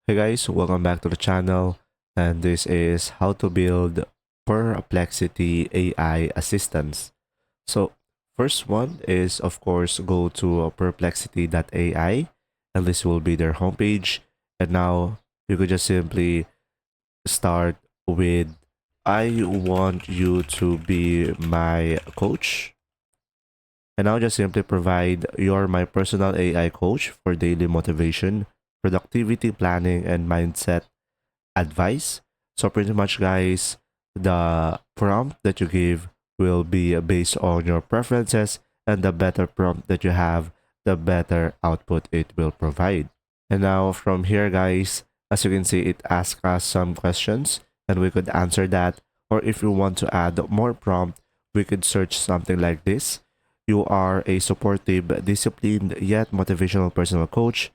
Hey guys, welcome back to the channel, and this is how to build Perplexity AI assistants. So first one is of course go to perplexity.ai, and this will be their homepage. And now you could just simply start with I want you to be my coach. And now just simply provide you're my personal AI coach for daily motivation, productivity planning, and mindset advice. So pretty much guys, the prompt that you give will be based on your preferences, and the better prompt that you have, the better output it will provide. And now from here guys, as you can see, it asks us some questions and we could answer that. Or if you want to add more prompt, we could search something like this. You are a supportive, disciplined, yet motivational personal coach.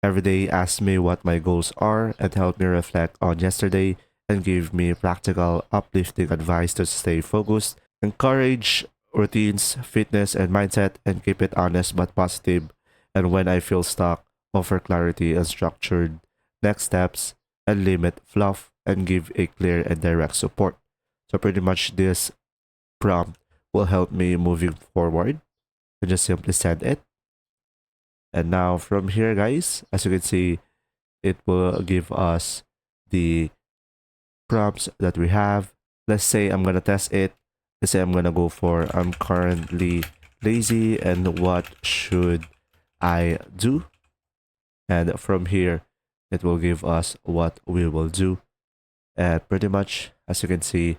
Every day, ask me what my goals are and help me reflect on yesterday and give me practical, uplifting advice to stay focused. Encourage routines, fitness, and mindset, and keep it honest but positive. And when I feel stuck, offer clarity and structured next steps, and limit fluff and give a clear and direct support. So pretty much this prompt will help me moving forward. So just simply send it. And now from here, guys, as you can see, it will give us the prompts that we have. Let's say I'm gonna test it. Let's say I'm gonna go for I'm currently lazy and what should I do? And from here, it will give us what we will do. And pretty much, as you can see,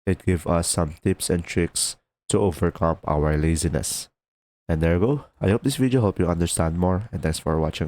it gives us some tips and tricks to overcome our laziness. And there you go. I hope this video helped you understand more, and thanks for watching.